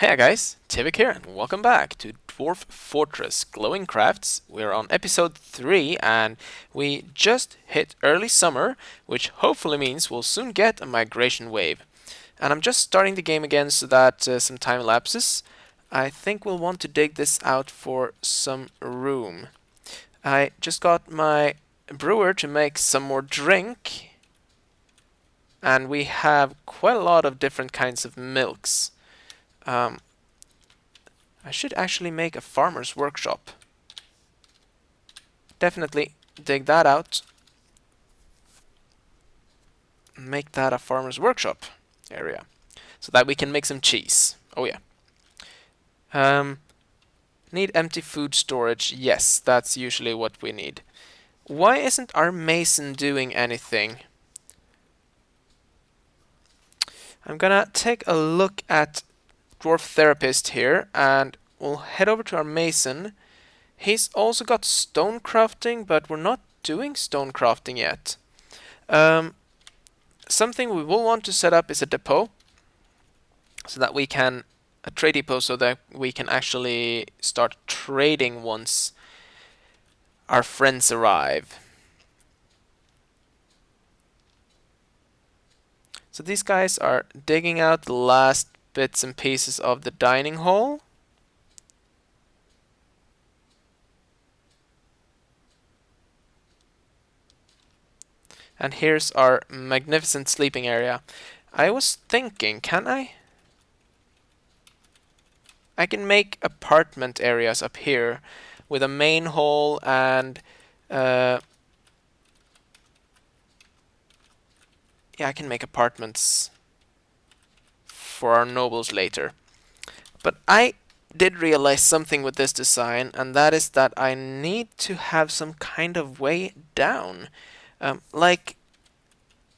Hey guys, Tivik here, and welcome back to Dwarf Fortress Glowingcrafts. We're on episode 3, and we just hit early summer, which hopefully means we'll soon get a migration wave. And I'm just starting the game again so that some time elapses. I think we'll want to dig this out for some room. I just got my brewer to make some more drink, and we have quite a lot of different kinds of milks. I should actually make a farmer's workshop. Definitely dig that out. Make that a farmer's workshop area. So that we can make some cheese. Oh yeah. Need empty food storage. Yes, that's usually what we need. Why isn't our mason doing anything? I'm gonna take a look at Dwarf Therapist here, and we'll head over to our mason. He's also got stone crafting, but we're not doing stone crafting yet. Something we will want to set up is a depot, so that we can a trade depot, so that we can actually start trading once our friends arrive. So these guys are digging out the last bits and pieces of the dining hall. And here's our magnificent sleeping area. I was thinking, can I can make apartment areas up here with a main hall and yeah, I can make apartments for our nobles later. But I did realize something with this design, and that is that I need to have some kind of way down. Like,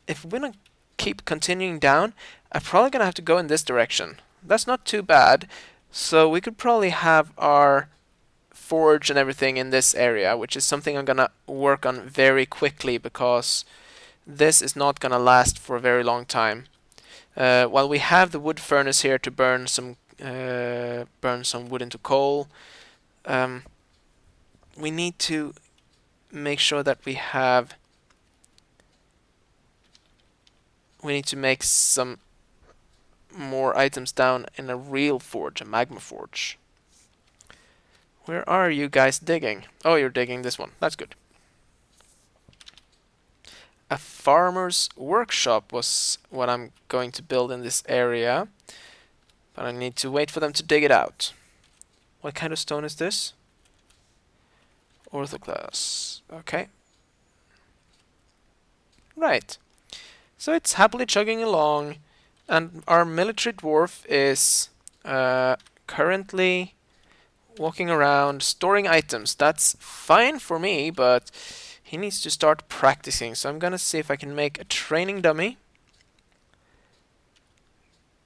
if we're gonna keep continuing down, I'm probably gonna have to go in this direction. That's not too bad. So we could probably have our forge and everything in this area, which is something I'm gonna work on very quickly, because this is not gonna last for a very long time. While we have the wood furnace here to burn some wood into coal, we need to make sure that we need to make some more items down in a real forge, a magma forge. Where are you guys digging? Oh, you're digging this one. That's good. A farmer's workshop was what I'm going to build in this area, but I need to wait for them to dig it out. What kind of stone is this? Orthoclase. Okay. Right. So it's happily chugging along, and our military dwarf is currently walking around storing items. That's fine for me, but he needs to start practicing. So I'm gonna see if I can make a training dummy.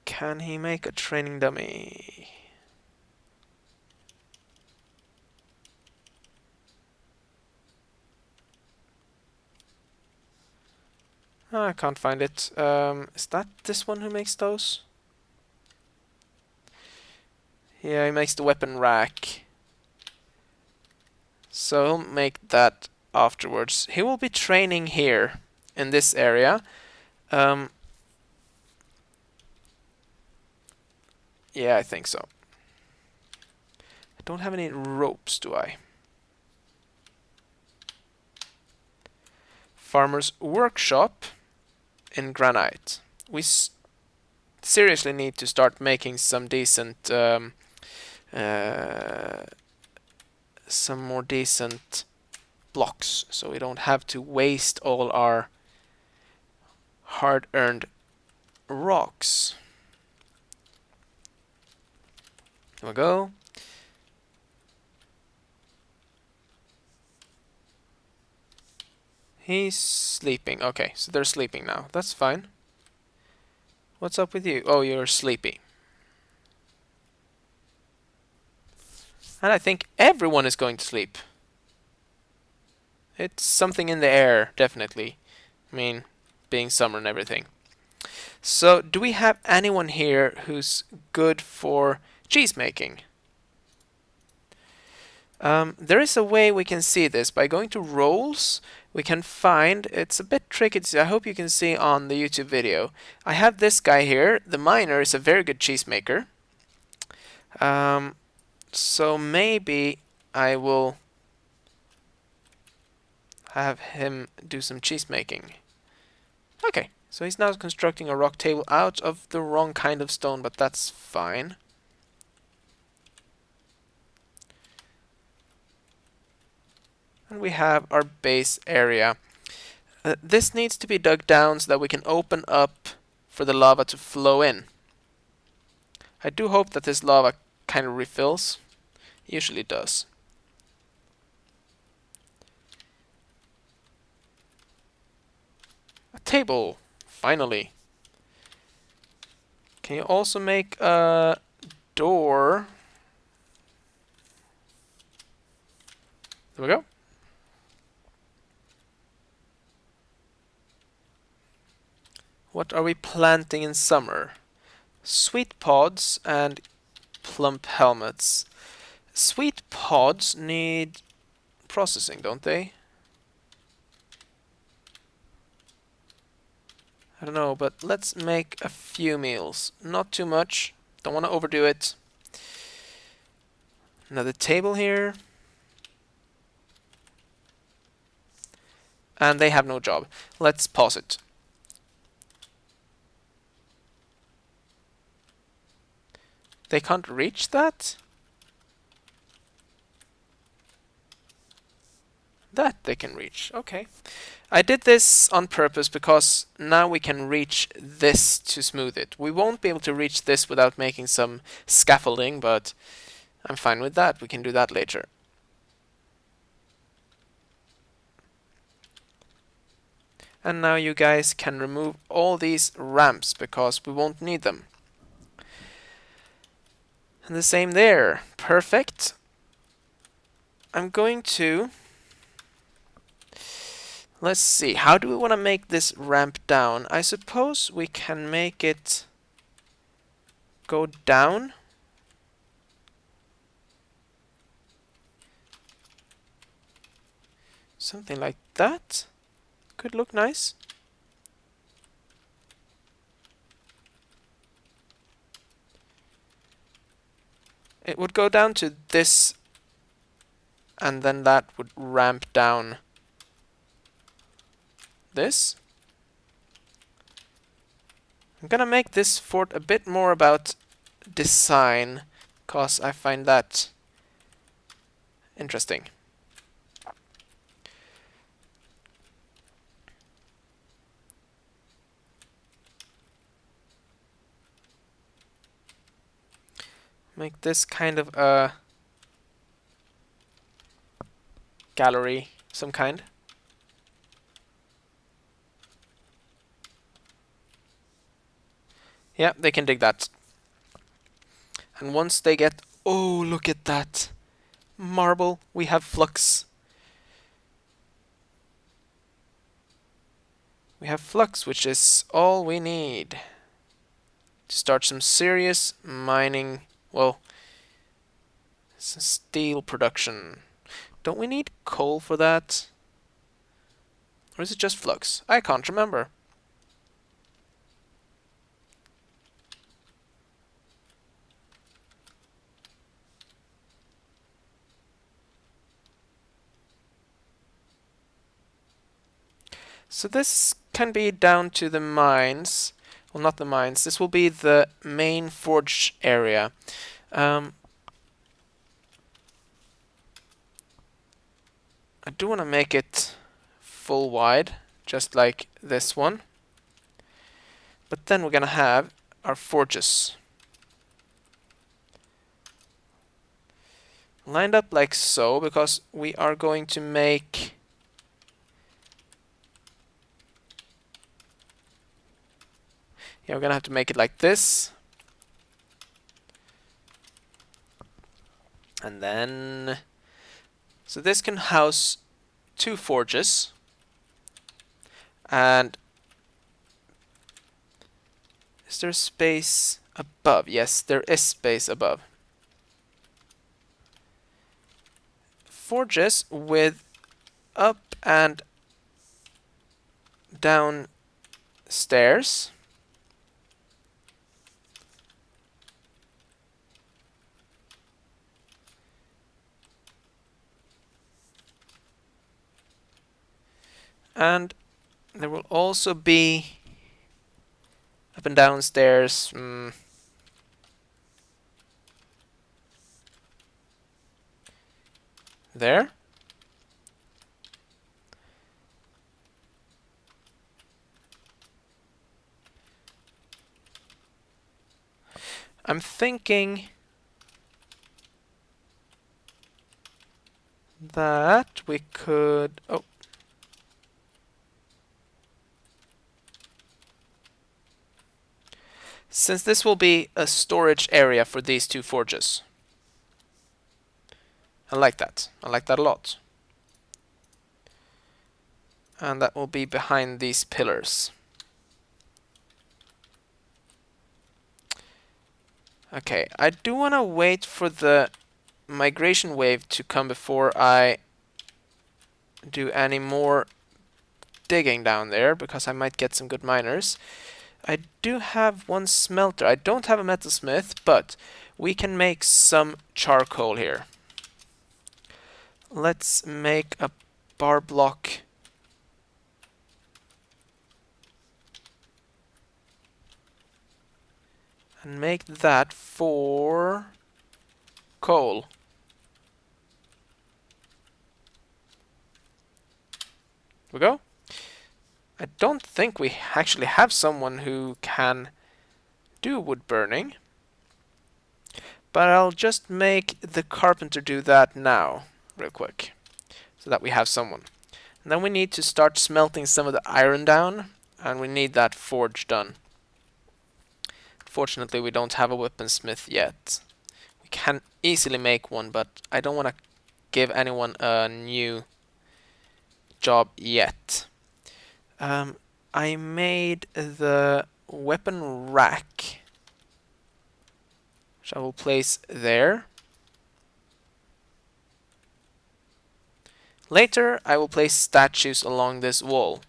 Can he make a training dummy? Oh, I can't find it. Is that this one who makes those? Yeah, he makes the weapon rack. So he'll make that afterwards. He will be training here in this area. Yeah, I think so. I don't have any ropes, do I? Farmer's workshop in granite. We seriously need to start making some decent some more decent blocks, so we don't have to waste all our hard-earned rocks. Here we go. He's sleeping. Okay, so they're sleeping now. That's fine. What's up with you? Oh, you're sleepy. And I think everyone is going to sleep. It's something in the air, definitely. I mean, being summer and everything. So, do we have anyone here who's good for cheese making? There is a way we can see this. By going to roles, we can find, it's a bit tricky to see, I hope you can see on the YouTube video. I have this guy here, the miner is a very good cheesemaker. So maybe I will have him do some cheese making. Okay, so he's now constructing a rock table out of the wrong kind of stone, but that's fine. And we have our base area. This needs to be dug down so that we can open up for the lava to flow in. I do hope that this lava kind of refills. It usually does. A table, finally. Can you also make a door? There we go. What are we planting in summer? Sweet pods and plump helmets. Sweet pods need processing, don't they? I don't know, but let's make a few meals. Not too much. Don't want to overdo it. Another table here. And they have no job. Let's pause it. They can't reach that? That they can reach. Okay. I did this on purpose because now we can reach this to smooth it. We won't be able to reach this without making some scaffolding, but I'm fine with that. We can do that later. And now you guys can remove all these ramps because we won't need them. And the same there. Perfect. I'm going to... Let's see. How do we want to make this ramp down? I suppose we can make it go down. Something like that. Could look nice. It would go down to this, and then that would ramp down this. I'm gonna make this fort a bit more about design, cause I find that interesting. Make this kind of a gallery, some kind. Yeah, they can dig that. And once they get... Oh, look at that! Marble, we have flux. We have flux, which is all we need to start some serious mining. Well, some steel production. Don't we need coal for that? Or is it just flux? I can't remember. So this can be down to the mines. Well, not the mines. This will be the main forge area. I do want to make it full wide, just like this one. But then we're going to have our forges lined up like so, because we are going to make... Yeah, we're going to have to make it like this. And then... So this can house 2 forges. And Is there space above? Yes, there is space above. Forges with up and down stairs. And there will also be up and down stairs. There. I'm thinking that we could... Oh. Since this will be a storage area for these two forges. I like that. I like that a lot. And that will be behind these pillars. Okay, I do want to wait for the migration wave to come before I do any more digging down there, because I might get some good miners. I do have one smelter. I don't have a metalsmith, but we can make some charcoal here. Let's make a bar block. And make that for coal. Here we go. I don't think we actually have someone who can do wood burning. But I'll just make the carpenter do that now, real quick. So that we have someone. And then we need to start smelting some of the iron down. And we need that forge done. Fortunately, we don't have a weaponsmith yet. We can easily make one, but I don't want to give anyone a new job yet. I made the weapon rack, which I will place there. Later, I will place statues along this wall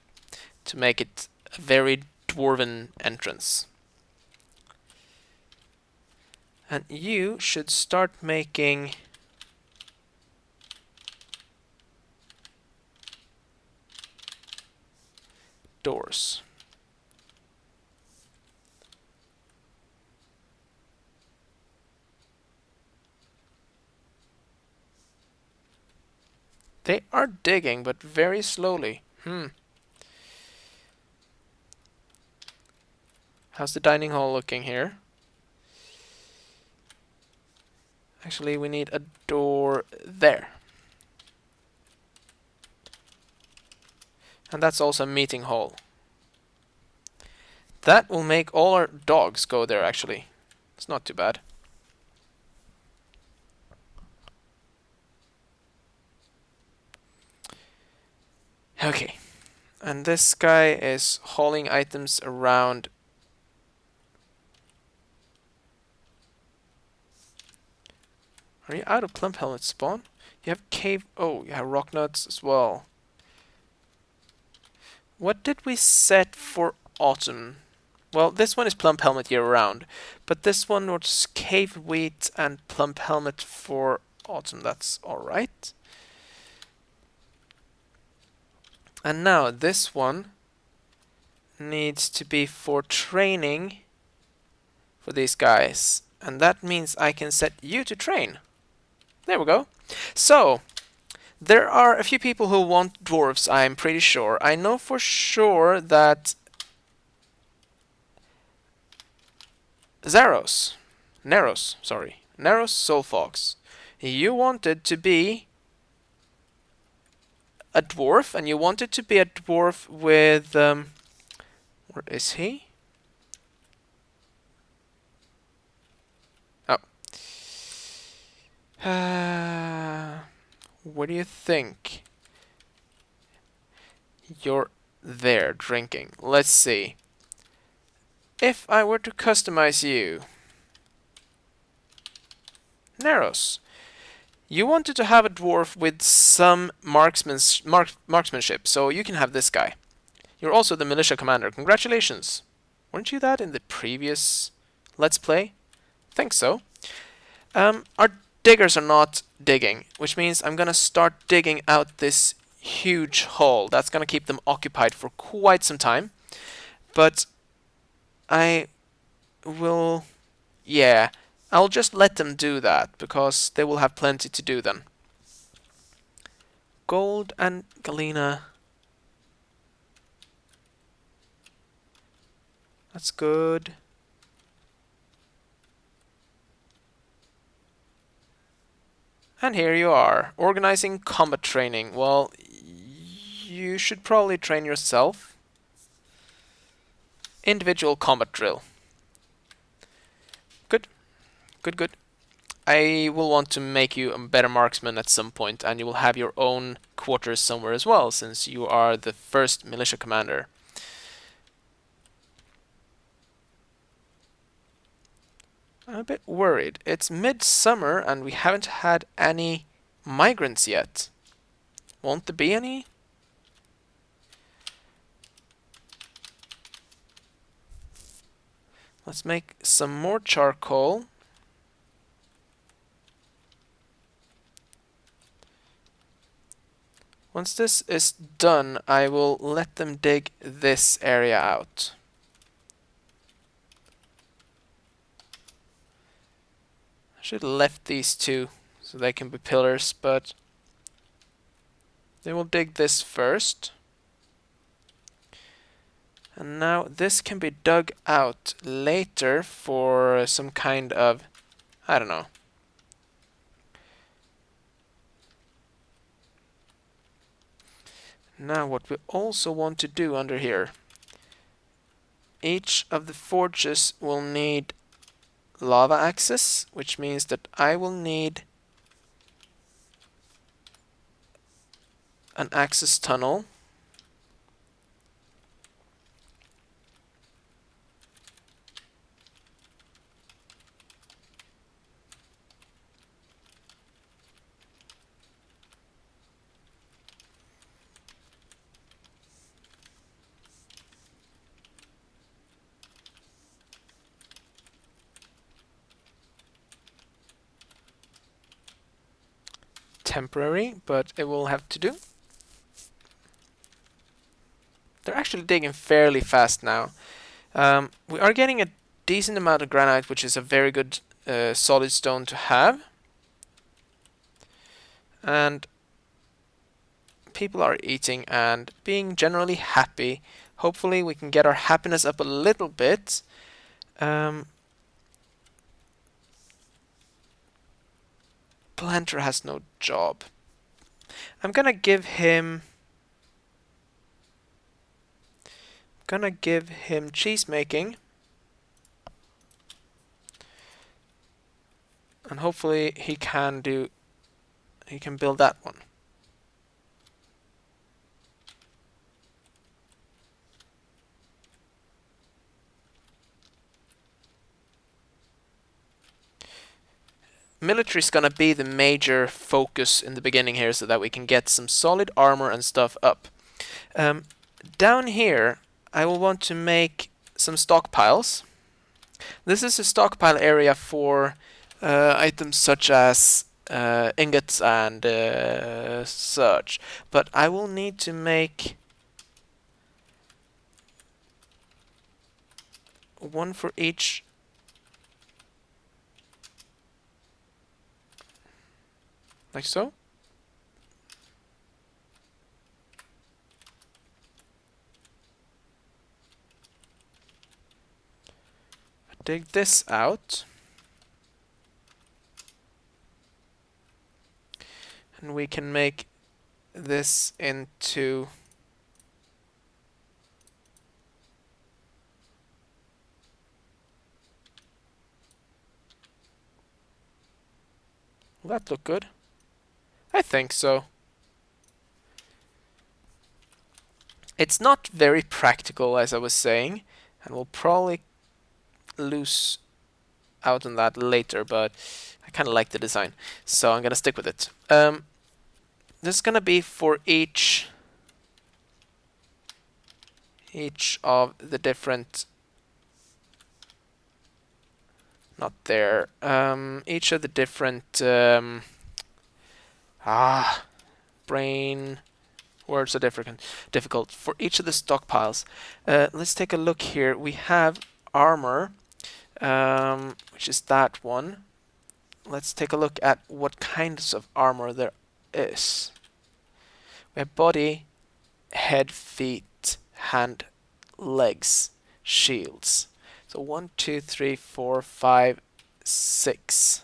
to make it a very dwarven entrance. And you should start making doors. They are digging, but very slowly. How's the dining hall looking here? Actually, we need a door there. And that's also a meeting hall. That will make all our dogs go there, actually. It's not too bad. Okay. And this guy is hauling items around. Are you out of plump helmet spawn? You have cave... Oh, you have rock nuts as well. What did we set for autumn? Well, this one is plump helmet year round. But this one was cave wheat and plump helmet for autumn. That's alright. And now this one needs to be for training for these guys. And that means I can set you to train. There we go. So, there are a few people who want dwarves, I'm pretty sure. I know for sure that Naros Soulfox, you wanted to be a dwarf, and you wanted to be a dwarf with... where is he? Oh. What do you think? You're there drinking. Let's see. if I were to customize you, Neros, you wanted to have a dwarf with some marksmanship, so you can have this guy. You're also the militia commander. Congratulations. Weren't you that in the previous Let's Play? Think so. Our diggers are not digging, which means I'm gonna start digging out this huge hole. That's gonna keep them occupied for quite some time. But I will... yeah, I'll just let them do that, because they will have plenty to do then. Gold and galena. That's good. And here you are, organizing combat training. Well, you should probably train yourself. Individual combat drill. Good. Good, good. I will want to make you a better marksman at some point, and you will have your own quarters somewhere as well, since you are the first militia commander. I'm a bit worried. It's midsummer and we haven't had any migrants yet. Won't there be any? Let's make some more charcoal. Once this is done, I will let them dig this area out. I should have left these two so they can be pillars, but they will dig this first. And now this can be dug out later for some kind of, I don't know. Now what we also want to do under here, each of the forges will need lava access, which means that I will need an access tunnel. Temporary, but it will have to do. They're actually digging fairly fast now. We are getting a decent amount of granite, which is a very good solid stone to have. And people are eating and being generally happy. Hopefully we can get our happiness up a little bit. Planter has no job. I'm gonna give him cheese making, and hopefully he can build that one. Military is gonna be the major focus in the beginning here, so that we can get some solid armor and stuff up. Down here I will want to make some stockpiles. This is a stockpile area for items such as ingots and such, but I will need to make one for each. Like so. Dig this out. And we can make this into will that look good? I think so. It's not very practical, as I was saying, and we'll probably lose out on that later, but I kind of like the design, so I'm gonna stick with it. This is gonna be for each of the different, not there, each of the different brain words are difficult for each of the stockpiles. Let's take a look here. We have armor, which is that one. Let's take a look at what kinds of armor there is. We have body, head, feet, hand, legs, shields. So 1, 2, 3, 4, 5, 6.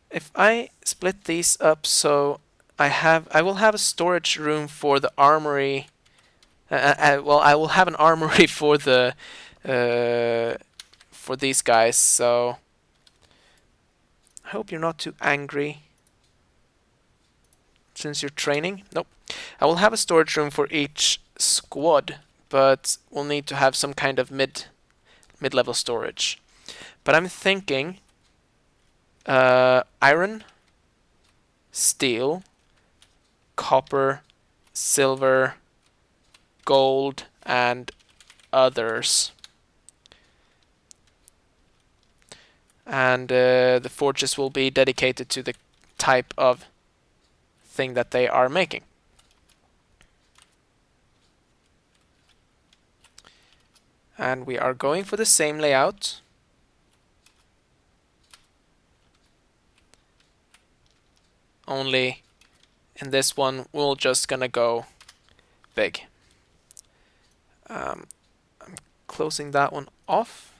If I split these up, so I will have a storage room for the armory. Well, I will have an armory for the for these guys. So I hope you're not too angry since you're training. Nope. I will have a storage room for each squad, but we'll need to have some kind of mid-level storage. But I'm thinking iron, steel, copper, silver, gold, and others. And the forges will be dedicated to the type of thing that they are making. And we are going for the same layout. Only in this one, we're just gonna go big. I'm closing that one off.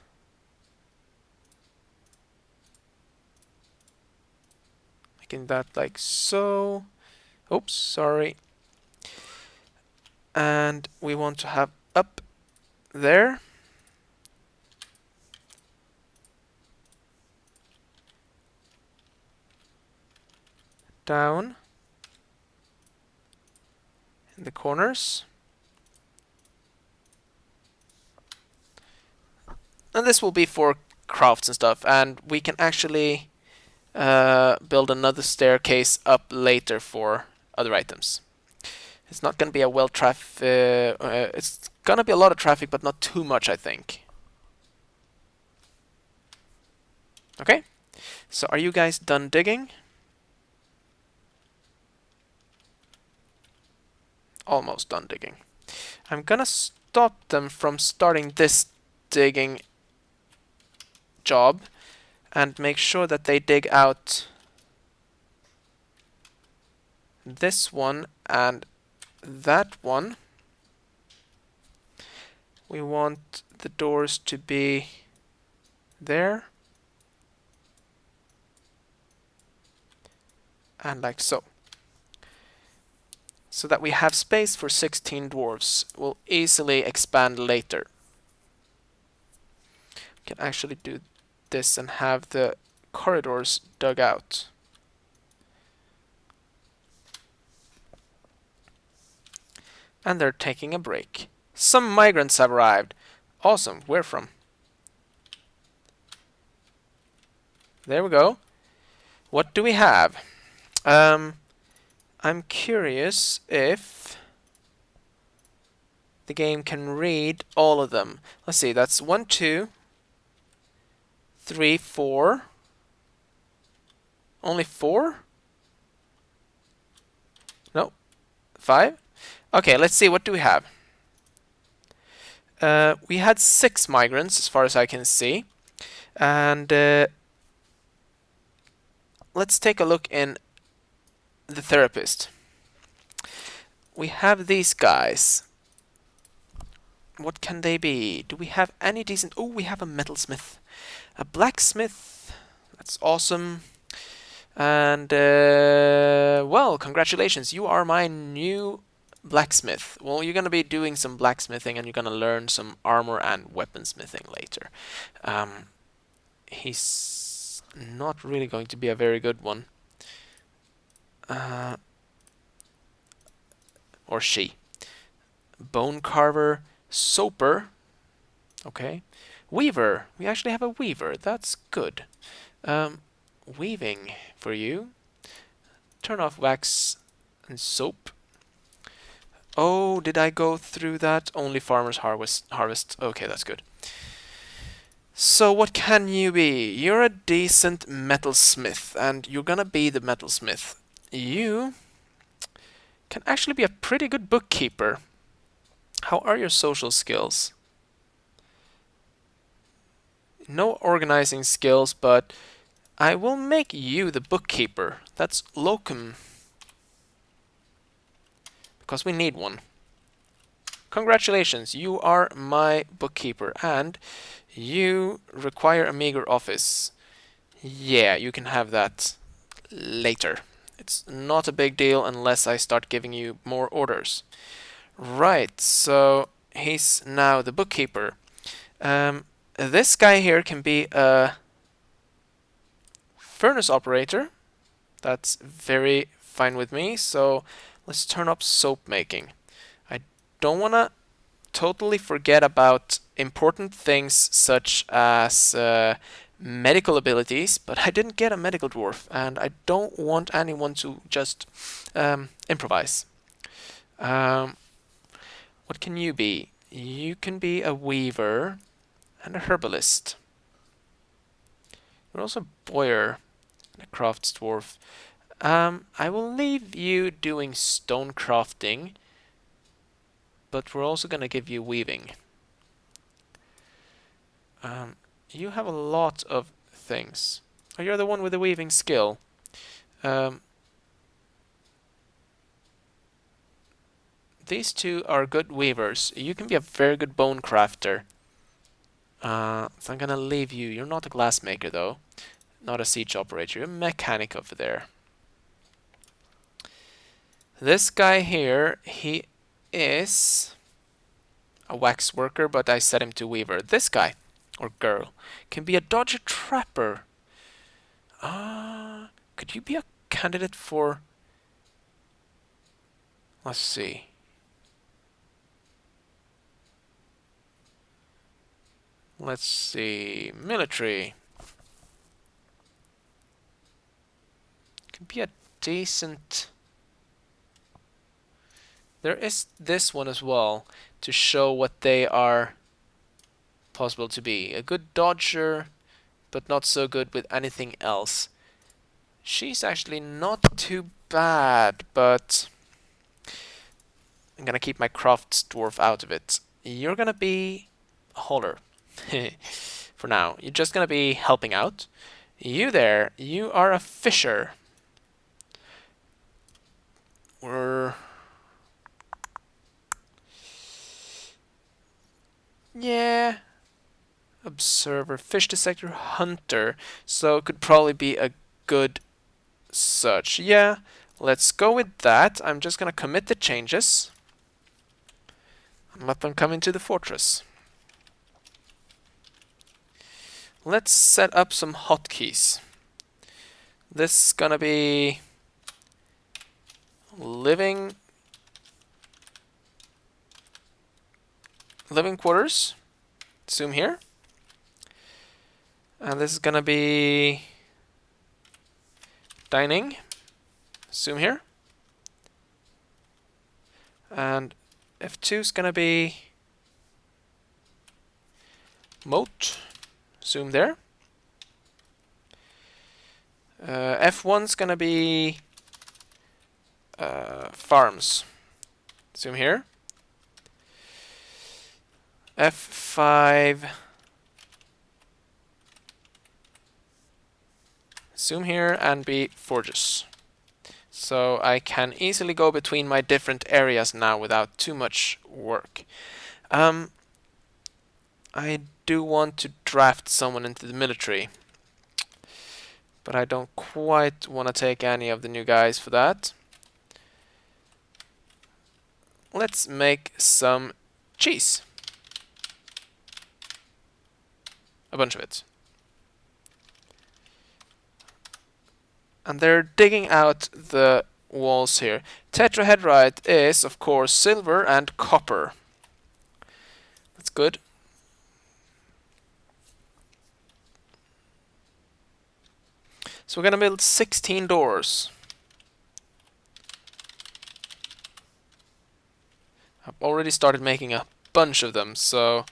Making that like so. Oops, sorry. And we want to have up there. Down in the corners. And this will be for crafts and stuff, and we can actually build another staircase up later for other items. It's not going to be a it's going to be a lot of traffic, but not too much, I think. Okay, so are you guys done digging? Almost done digging. I'm gonna stop them from starting this digging job and make sure that they dig out this one and that one. We want the doors to be there and like so. So that we have space for 16 dwarves. We'll easily expand later. We can actually do this and have the corridors dug out. And they're taking a break. Some migrants have arrived. Awesome. Where from? There we go. What do we have? I'm curious if the game can read all of them. Let's see, that's 1, 2, 3, 4. Only 4? No, 5. Okay, let's see, what do we have? We had 6 migrants, as far as I can see. And let's take a look in the therapist. We have these guys. What can they be? Do we have any decent... Oh, we have a metalsmith. A blacksmith. That's awesome. And, well, congratulations. You are my new blacksmith. Well, you're going to be doing some blacksmithing and you're going to learn some armor and weaponsmithing later. He's not really going to be a very good one. Or she. Bone carver, Soaper. Okay. Weaver. We actually have a weaver. That's good. Weaving for you. Turn off wax and soap. Oh, did I go through that? Only farmers harvest. Okay, that's good. So what can you be? You're a decent metalsmith, and you're gonna be the metalsmith. You can actually be a pretty good bookkeeper. How are your social skills? No organizing skills, but I will make you the bookkeeper. That's locum. Because we need one. Congratulations, you are my bookkeeper, and you require a meager office. Yeah, you can have that later. It's not a big deal unless I start giving you more orders. Right, so he's now the bookkeeper. This guy here can be a furnace operator. That's very fine with me, so let's turn up soap making. I don't want to totally forget about important things such as medical abilities, but I didn't get a medical dwarf, and I don't want anyone to just improvise. What can you be? You can be a weaver and a herbalist. You're also a boyer and a crafts dwarf. I will leave you doing stone crafting, but we're also going to give you weaving. You have a lot of things. Oh, you're the one with the weaving skill. These two are good weavers. You can be a very good bone crafter. So I'm gonna leave you. You're not a glassmaker though. Not a siege operator. You're a mechanic over there. This guy here, he is a wax worker, but I set him to weaver. This guy, or girl, can be a dodger trapper. Could you be a candidate for... Let's see. Let's see. Military. Could be a decent... There is this one as well to show what they are possible to be. A good dodger, but not so good with anything else. She's actually not too bad, but I'm gonna keep my crafts dwarf out of it. You're gonna be a hauler. For now. You're just gonna be helping out. You there, you are a fisher. Yeah. Observer, fish detector, hunter. So it could probably be a good search. Yeah, let's go with that. I'm just gonna commit the changes and let them come into the fortress. Let's set up some hotkeys. This is gonna be living quarters. Zoom here. And this is gonna be dining. Zoom here. And F2 is gonna be moat. Zoom there. F1 is gonna be farms. Zoom here. F5. Zoom here and be forges. So I can easily go between my different areas now without too much work. I do want to draft someone into the military, but I don't quite want to take any of the new guys for that. Let's make some cheese. A bunch of it. And they're digging out the walls here. Tetrahedrite is, of course, silver and copper. good. So we're gonna build 16 doors. I've already started making a bunch of them, so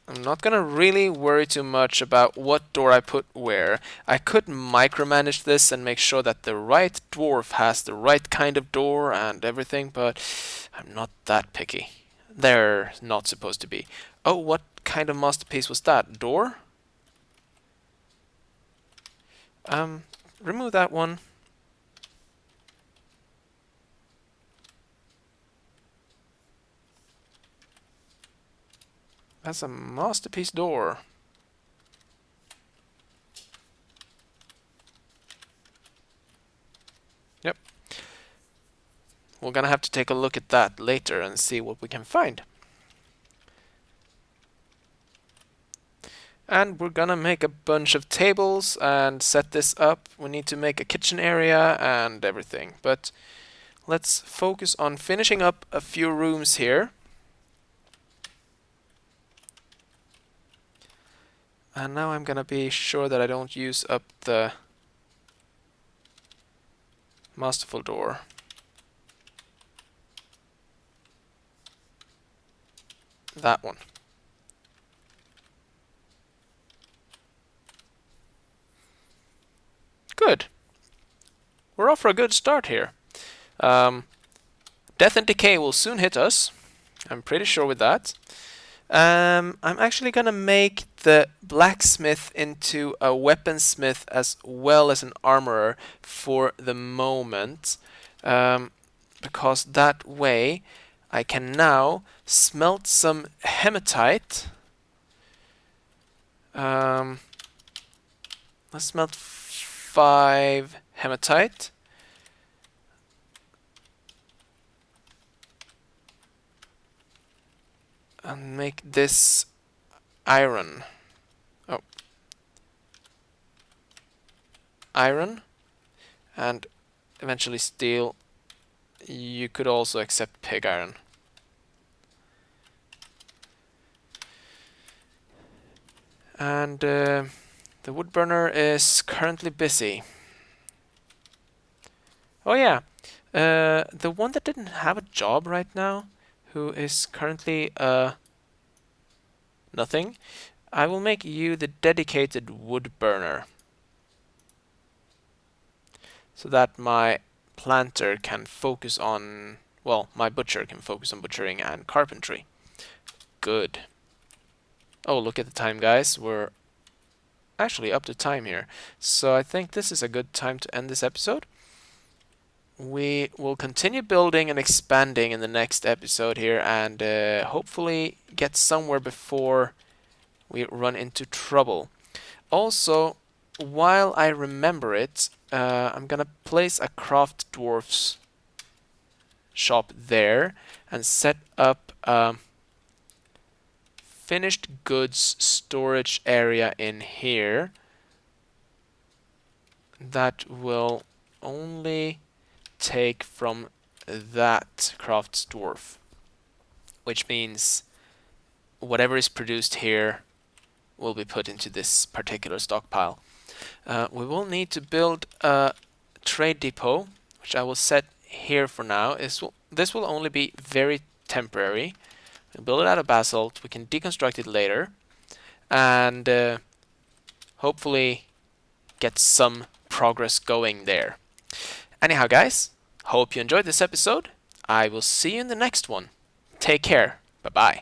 I'm not gonna really worry too much about what door I put where. I could micromanage this and make sure that the right dwarf has the right kind of door and everything, but I'm not that picky. They're not supposed to be. Oh, what kind of masterpiece was that? Door? Remove that one. That's a masterpiece door. Yep. We're gonna have to take a look at that later and see what we can find. And we're gonna make a bunch of tables and set this up. We need to make a kitchen area and everything. But let's focus on finishing up a few rooms here. And now I'm gonna be sure that I don't use up the masterful door. That one. Good. We're off for a good start here. Death and decay will soon hit us. I'm pretty sure with that. I'm actually gonna make the blacksmith into a weaponsmith as well as an armorer for the moment, because that way I can now smelt some hematite. Let's smelt 5 hematite. And make this iron. Oh. Iron. And eventually steel. You could also accept pig iron. And the wood burner is currently busy. Oh yeah, the one that didn't have a job right now, who is currently nothing, I will make you the dedicated wood burner, so that my planter can focus on, well, my butcher can focus on butchering and carpentry. Good. Oh, look at the time, guys. We're actually up to time here. So I think this is a good time to end this episode. We will continue building and expanding in the next episode here, and hopefully get somewhere before we run into trouble. Also, while I remember it, I'm gonna place a craft dwarf's shop there and set up a finished goods storage area in here that will only take from that crafts dwarf, which means whatever is produced here will be put into this particular stockpile. We will need to build a trade depot, which I will set here for now. This will only be very temporary. We'll build it out of basalt. We can deconstruct it later, and hopefully get some progress going there. Anyhow, guys, hope you enjoyed this episode. I will see you in the next one. Take care. Bye-bye.